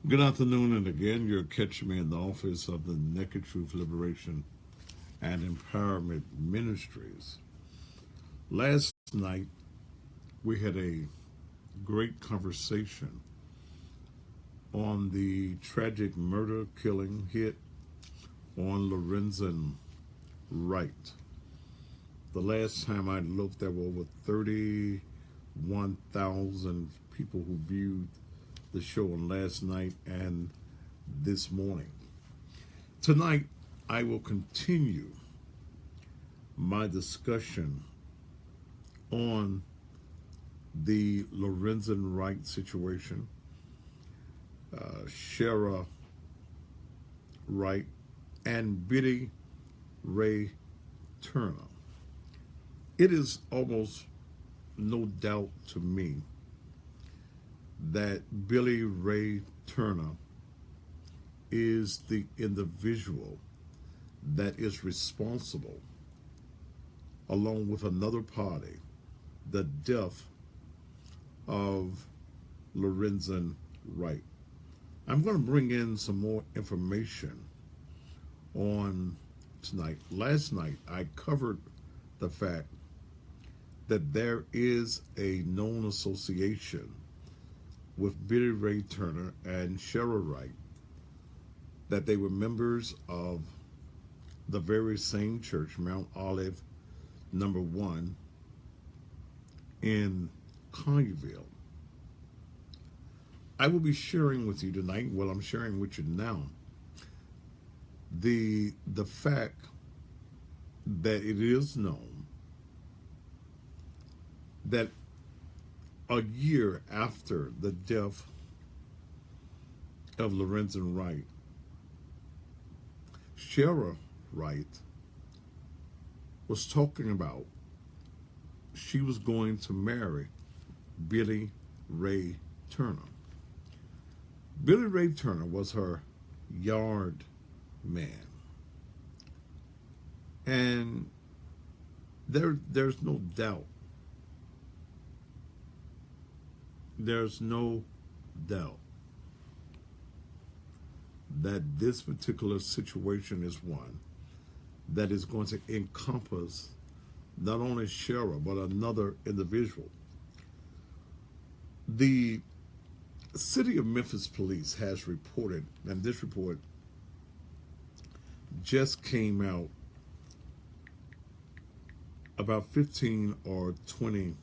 Good afternoon, and again, you're catching me in the office of the Naked Truth Liberation and Empowerment Ministries. Last night, we had a great conversation on the tragic murder killing hit on Lorenzen Wright. The last time I looked, there were over 31,000 people who viewed the show on last night and this morning. Tonight, I will continue my discussion on the Lorenzen Wright situation, Shara Wright, and Billy Ray Turner. It is almost no doubt to me that Billy Ray Turner is the individual that is responsible, along with another party, the death of Lorenzen Wright. I'm going to bring in some more information on tonight. Last night, I covered the fact that there is a known association with Billy Ray Turner and Shara Wright, that they were members of the very same church, Mount Olive number 1 in Collierville. I will be sharing with you tonight, well, I'm sharing with you now, the fact that it is known that a year after the death of Lorenzen Wright, Shara Wright was talking about she was going to marry Billy Ray Turner. Billy Ray Turner was her yard man. And there's no doubt that this particular situation is one that is going to encompass not only Shara, but another individual. The City of Memphis Police has reported, and this report just came out about 15 or 20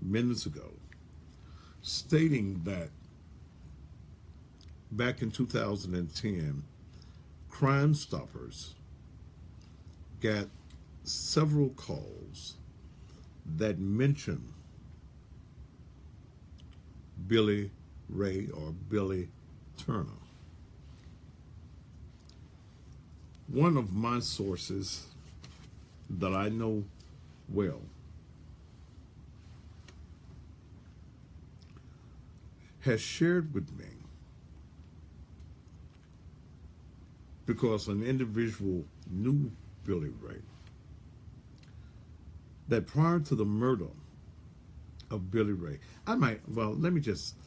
minutes ago, stating that back in 2010, Crime Stoppers got several calls that mentioned Billy Ray or Billy Turner. One of my sources that I know well has shared with me, because an individual knew Billy Ray, that prior to the murder of Billy Ray, let me just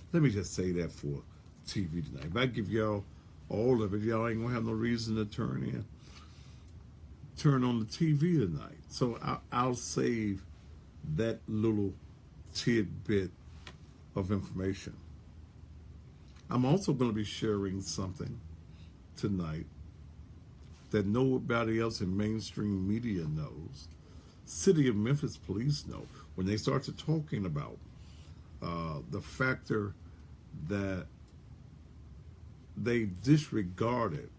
say that for TV tonight. If I give y'all all of it, y'all ain't gonna have no reason to turn on the TV tonight. So I'll save that little tidbit of information. I'm also going to be sharing something tonight that nobody else in mainstream media knows. City of Memphis Police know. When they start to talking about the factor that they disregarded,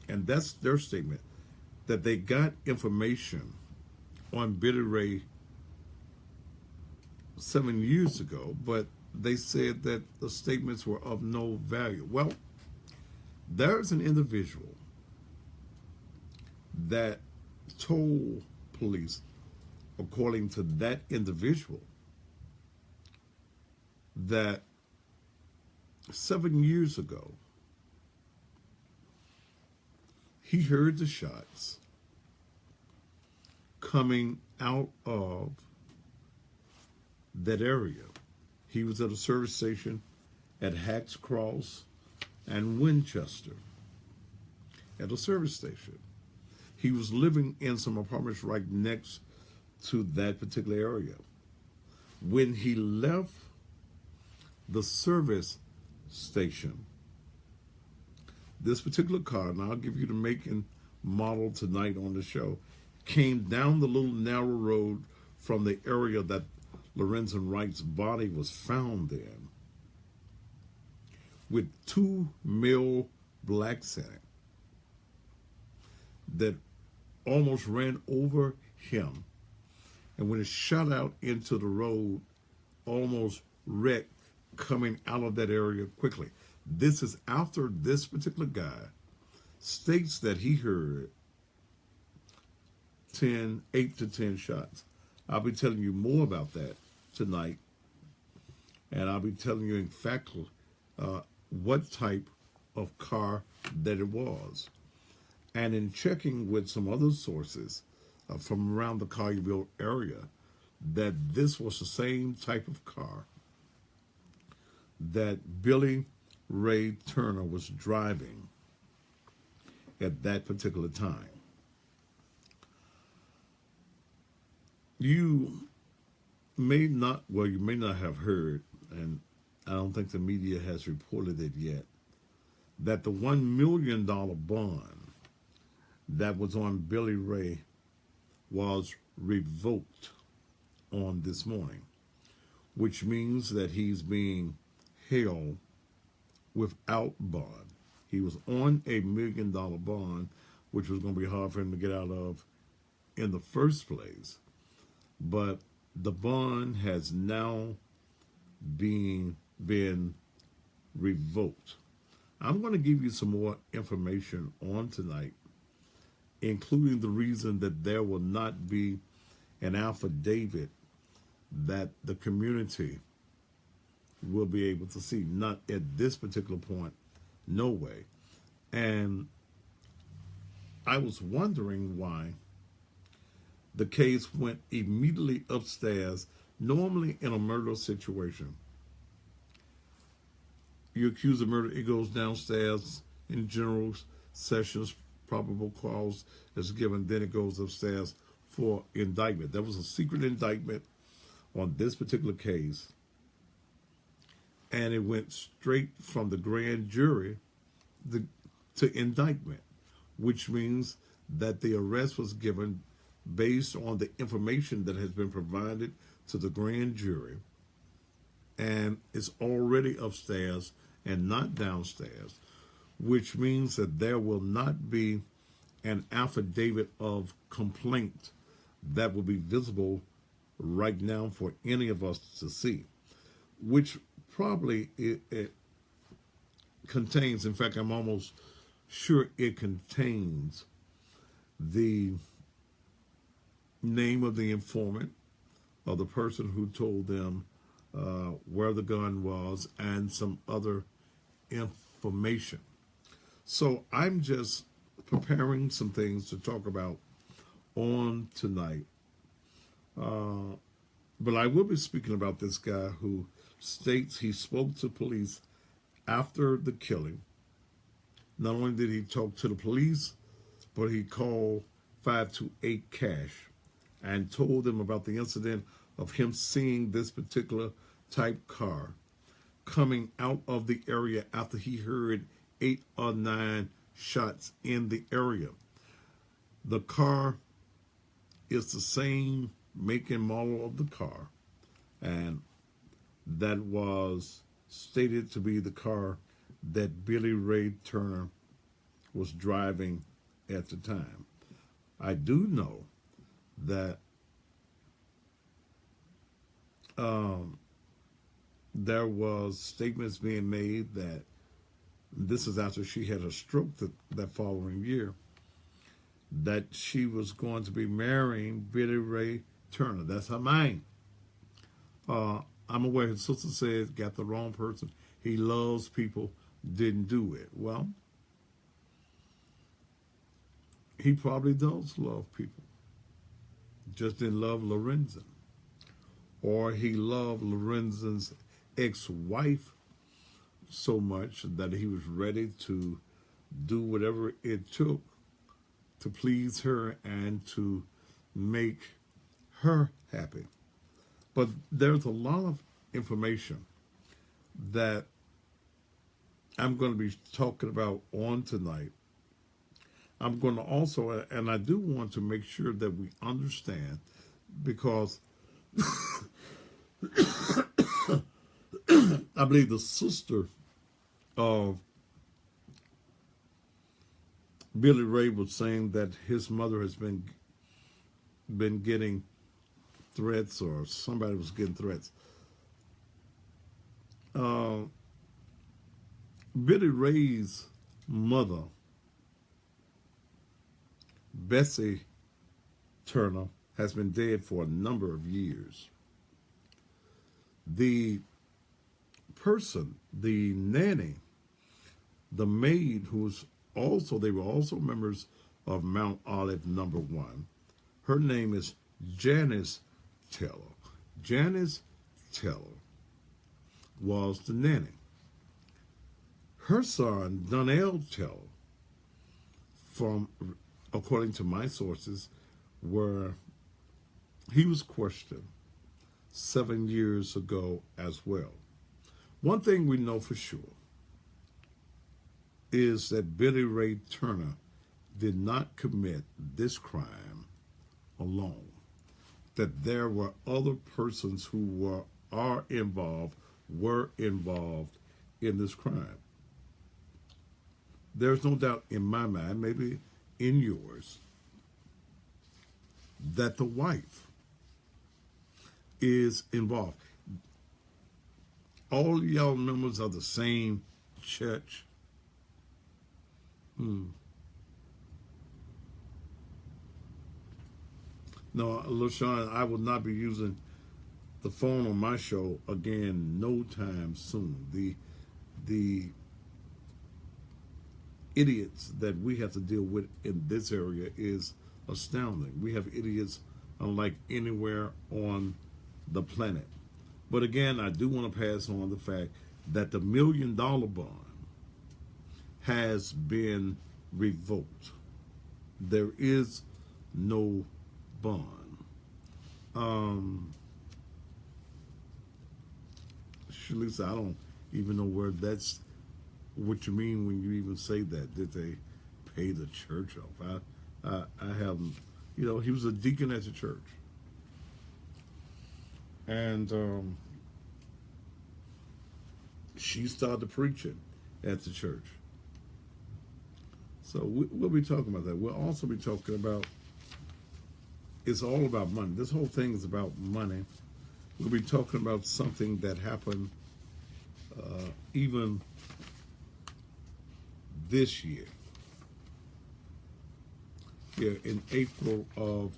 and that's their statement, that they got information on Billy Ray 7 years ago, but they said that the statements were of no value. Well, there's an individual that told police, according to that individual, that 7 years ago, he heard the shots coming out of that area. He was at a service station at Hacks Cross and Winchester at a service station. He was living in some apartments right next to that particular area. When he left the service station, this particular car, and I'll give you the make and model tonight on the show, came down the little narrow road from the area that Lorenzen Wright's body was found in, with two male blacks in it that almost ran over him, and when it shot out into the road, almost wrecked coming out of that area quickly. This is after this particular guy states that he heard 8 to 10 shots. I'll be telling you more about that tonight, and I'll be telling you in fact what type of car that it was. And in checking with some other sources from around the Collierville area, that this was the same type of car that Billy Ray Turner was driving at that particular time. You may not have heard, and I don't think the media has reported it yet, that the $1 million bond that was on Billy Ray was revoked on this morning, which means that he's being held without bond. He was on a $1 million bond, which was going to be hard for him to get out of in the first place. But the bond has now been revoked. I'm going to give you some more information on tonight, including the reason that there will not be an affidavit that the community will be able to see. Not at this particular point, no way. And I was wondering why the case went immediately upstairs. Normally in a murder situation, you accuse of murder, it goes downstairs in general sessions, probable cause is given, then it goes upstairs for indictment. There was a secret indictment on this particular case, and it went straight from the grand jury to indictment, which means that the arrest was given based on the information that has been provided to the grand jury, and it's already upstairs and not downstairs, which means that there will not be an affidavit of complaint that will be visible right now for any of us to see, which probably it contains, in fact, I'm almost sure it contains the name of the informant, or the person who told them where the gun was, and some other information. So I'm just preparing some things to talk about on tonight. But I will be speaking about this guy who states he spoke to police after the killing. Not only did he talk to the police, but he called 528 Cash and told them about the incident of him seeing this particular type car coming out of the area after he heard 8 or 9 shots in the area. The car is the same make and model of the car, and that was stated to be the car that Billy Ray Turner was driving at the time. I do know that there was statements being made that this is after she had a stroke that following year, that she was going to be marrying Billy Ray Turner. That's her mind. I'm aware his sister said, got the wrong person. He loves people, didn't do it. Well, he probably does love people. Just didn't love Lorenzen. Or he loved Lorenzen's ex-wife so much that he was ready to do whatever it took to please her and to make her happy. But there's a lot of information that I'm going to be talking about on tonight. I'm going to also, and I do want to make sure that we understand, because I believe the sister of Billy Ray was saying that his mother has been getting threats, or somebody was getting threats. Billy Ray's mother, Bessie Turner, has been dead for a number of years. The person, the nanny, the maid, they were also members of Mount Olive Number 1. Her name is Janice Taylor. Janice Taylor was the nanny. Her son, Donnell Taylor, according to my sources, he was questioned 7 years ago as well. One thing we know for sure is that Billy Ray Turner did not commit this crime alone, that there were other persons who were involved in this crime. There's no doubt in my mind, maybe in yours, that the wife is involved. All y'all members of the same church. No, LaShawn, I will not be using the phone on my show again no time soon. The idiots that we have to deal with in this area is astounding. We have idiots unlike anywhere on the planet. But again, I do want to pass on the fact that the $1 million bond has been revoked. There is no bond. Lisa, I don't even know what you mean when you even say that. Did they pay the church off? I haven't. He was a deacon at the church. And she started preaching at the church. So we'll be talking about that. We'll also be talking about, it's all about money. This whole thing is about money. We'll be talking about something that happened even this year. Here in April of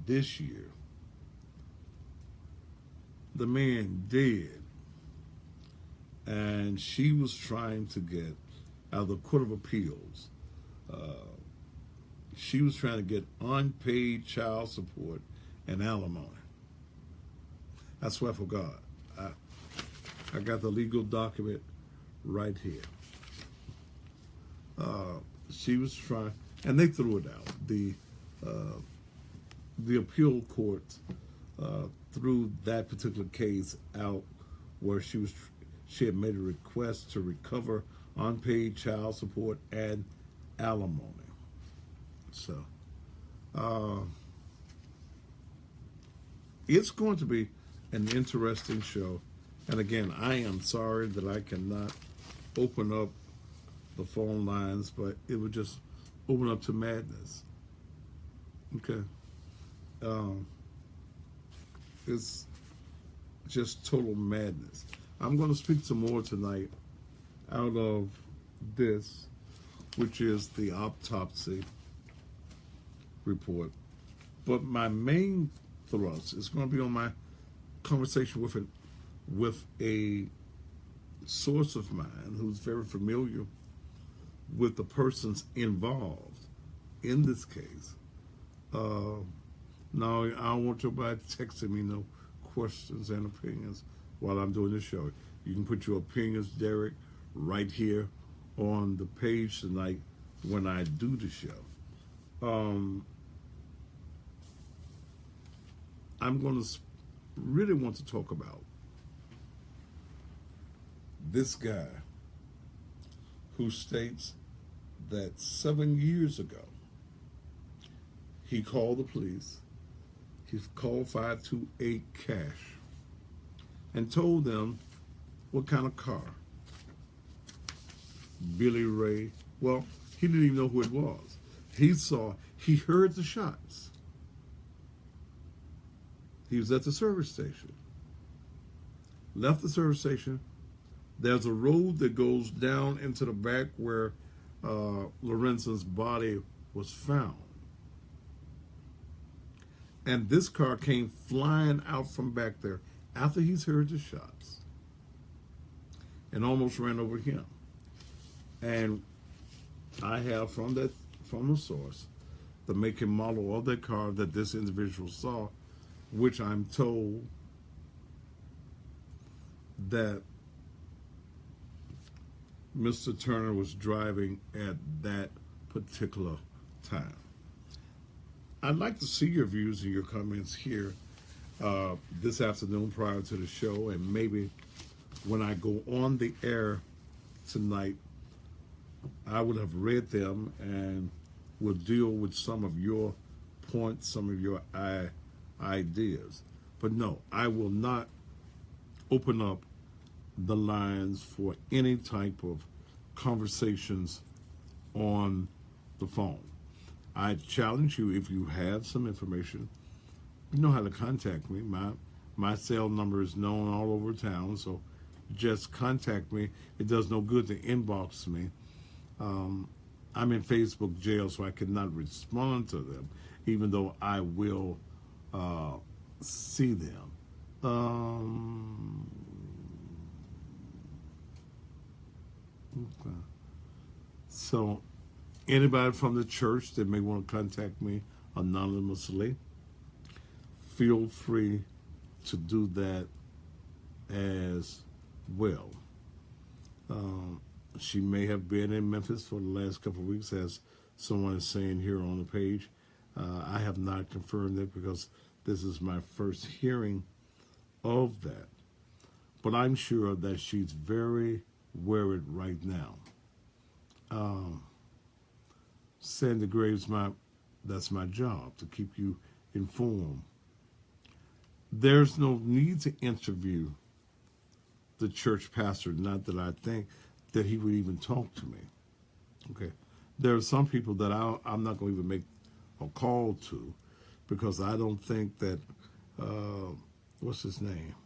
this year. The man dead, and she was trying to get out of the Court of Appeals. She was trying to get unpaid child support and alimony. I swear for God, I got the legal document right here. She was trying, and they threw it out. The appeal court threw that particular case out, where she had made a request to recover unpaid child support and alimony. So it's going to be an interesting show. And again, I am sorry that I cannot open up the phone lines, but it would just open up to madness. Okay. It's just total madness. I'm going to speak some more tonight out of this, which is the autopsy report. But my main thrust is going to be on my conversation with a source of mine who's very familiar with the persons involved in this case. Now, I don't want nobody texting me no questions and opinions while I'm doing this show. You can put your opinions, Derek, right here on the page tonight when I do the show. I'm going to really want to talk about this guy who states that 7 years ago, he called the police, he called 528 cash, and told them what kind of car Billy Ray, well, he didn't even know who it was. He heard the shots. He was at the service station. Left the service station. There's a road that goes down into the back where Lorenzen's body was found. And this car came flying out from back there after he's heard the shots and almost ran over him. And I have from the source the make and model of that car that this individual saw, which I'm told that Mr. Turner was driving at that particular time. I'd like to see your views and your comments here this afternoon prior to the show, and maybe when I go on the air tonight, I would have read them and will deal with some of your points, some of your ideas. But no, I will not open up the lines for any type of conversations on the phone. I challenge you, if you have some information, you know how to contact me. My cell number is known all over town, so just contact me. It does no good to inbox me. I'm in Facebook jail, so I cannot respond to them, even though I will see them. Okay. So anybody from the church that may want to contact me anonymously, feel free to do that as well. She may have been in Memphis for the last couple of weeks, as someone is saying here on the page. I have not confirmed it because this is my first hearing of that. But I'm sure that she's very worried right now. Sandy Graves, that's my job, to keep you informed. There's no need to interview the church pastor, not that I think that he would even talk to me. Okay. There are some people that I'm not going to even make a call to because I don't think that, what's his name?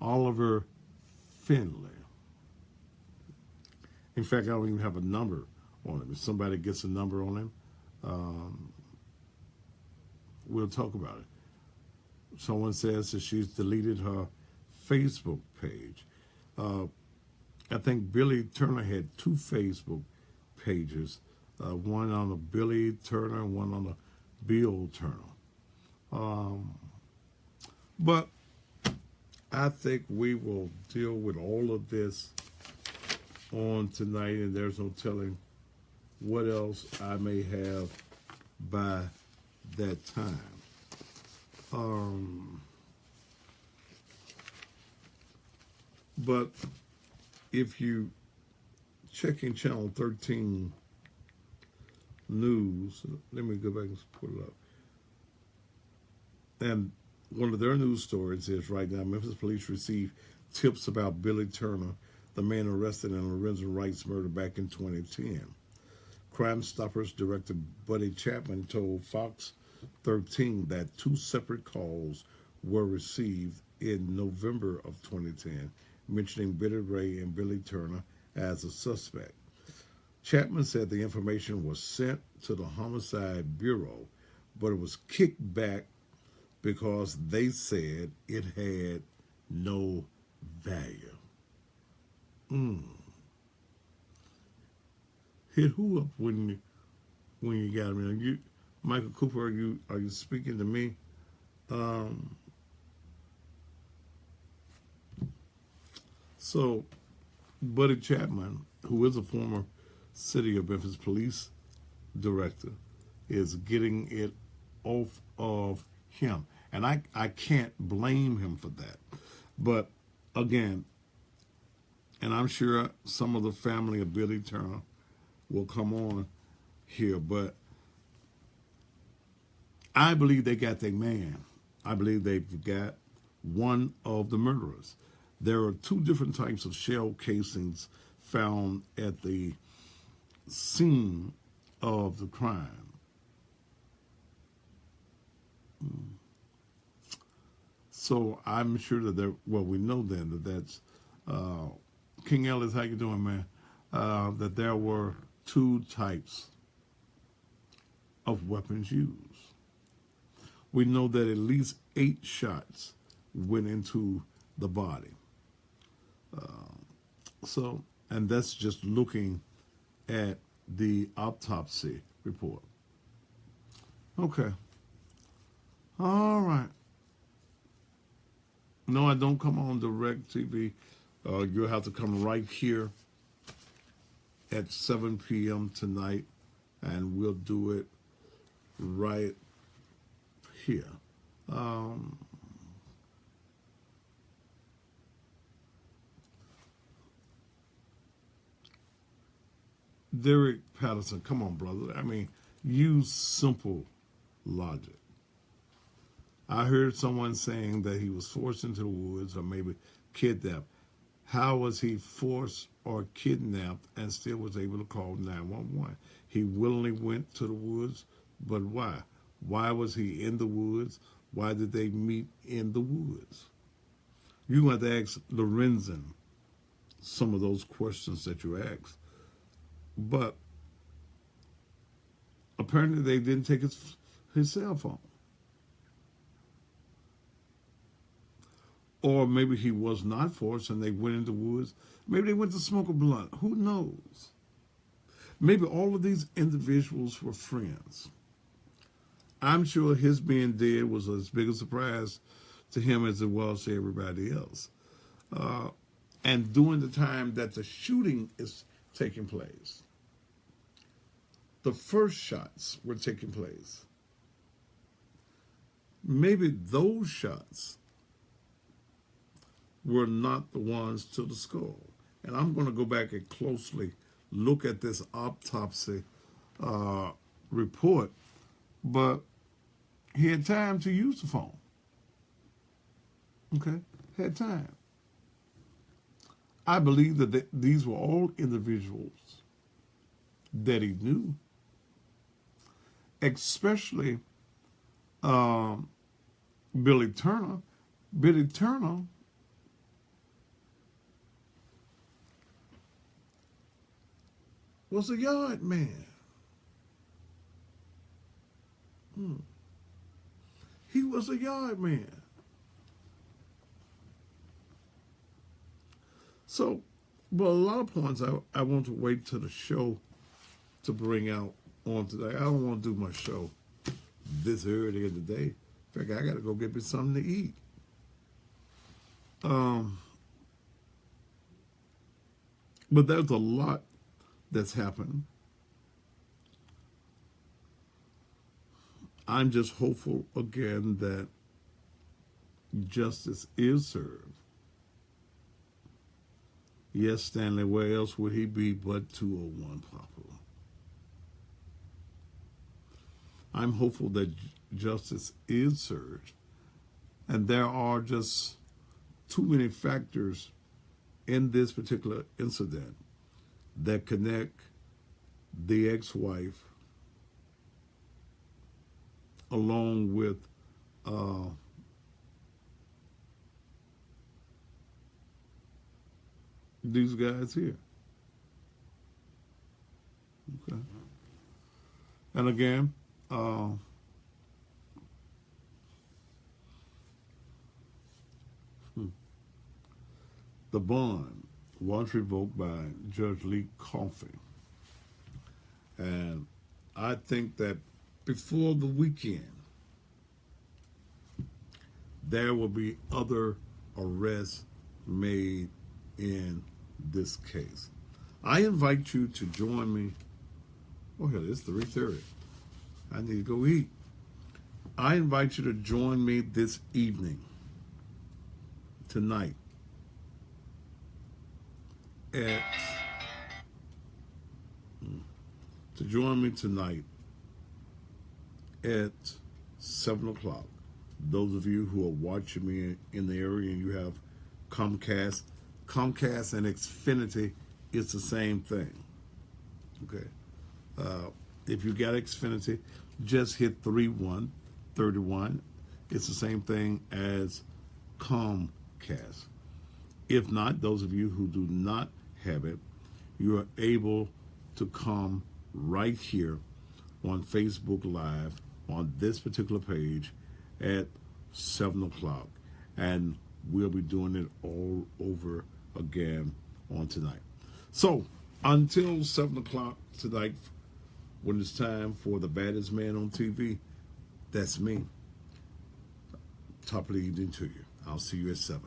Oliver Finley. In fact, I don't even have a number on him. If somebody gets a number on him, we'll talk about it. Someone says that she's deleted her Facebook page. I think Billy Turner had 2 Facebook pages, one on the Billy Turner and one on the Bill Turner. But I think we will deal with all of this on tonight, and there's no telling what else I may have by that time. But if you check in Channel 13 News, let me go back and put it up. And one of their news stories is right now, Memphis police received tips about Billy Turner, the man arrested in Lorenzen Wright's murder back in 2010. Crime Stoppers Director Buddy Chapman told Fox 13 that 2 separate calls were received in November of 2010, mentioning Billy Ray and Billy Turner as a suspect. Chapman said the information was sent to the Homicide Bureau, but it was kicked back because they said it had no value. Hit who up when you got me? You, Michael Cooper, are you speaking to me? So, Buddy Chapman, who is a former City of Memphis police director, is getting it off of him. And I can't blame him for that. But again, and I'm sure some of the family of Billy Turner will come on here, but I believe they got their man. I believe they've got one of the murderers. There are two different types of shell casings found at the scene of the crime. So I'm sure that we know then that that's, King Ellis, how you doing, man? That there were two types of weapons used. We know that at least 8 shots went into the body. And that's just looking at the autopsy report. Okay. All right. No, I don't come on direct TV. You'll have to come right here at 7 p.m. tonight, and we'll do it right here. Derek Patterson, come on, brother. I mean, use simple logic. I heard someone saying that he was forced into the woods or maybe kidnapped. How was he forced or kidnapped and still was able to call 911? He willingly went to the woods, but why? Why was he in the woods? Why did they meet in the woods? You're going to have to ask Lorenzen some of those questions that you asked. But apparently they didn't take his cell phone. Or maybe he was not forced and they went into the woods. Maybe they went to smoke a blunt. Who knows? Maybe all of these individuals were friends. I'm sure his being dead was as big a surprise to him as it was to everybody else. And during the time that the shooting is taking place, the first shots were taking place. Maybe those shots were not the ones to the skull. And I'm going to go back and closely look at this autopsy report, but he had time to use the phone. Okay? Had time. I believe that these were all individuals that he knew, especially Billy Turner. Billy Turner was a yard man. He was a yard man. So, but a lot of points I want to wait till the show to bring out on today. I don't want to do my show this early in the day. In fact, I got to go get me something to eat. But there's a lot that's happened. I'm just hopeful again that justice is served. Yes, Stanley, where else would he be but 201 Poplar? I'm hopeful that justice is served. And there are just too many factors in this particular incident that connect the ex-wife along with these guys here. Okay. And again, the bond was revoked by Judge Lee Coffey. And I think that before the weekend, there will be other arrests made in this case. I invite you to join me. Oh, hell, it's 3:30. I need to go eat. I invite you to join me this evening, tonight, to join me tonight at 7 o'clock. Those of you who are watching me in the area and you have Comcast and Xfinity, it's the same thing. Okay. If you got Xfinity, just hit 3131. It's the same thing as Comcast. If not, those of you who do not have it, you are able to come right here on Facebook Live on this particular page at 7 o'clock. And we'll be doing it all over again on tonight. So until 7 o'clock tonight, when it's time for the baddest man on TV, that's me. Top of the evening to you. I'll see you at 7.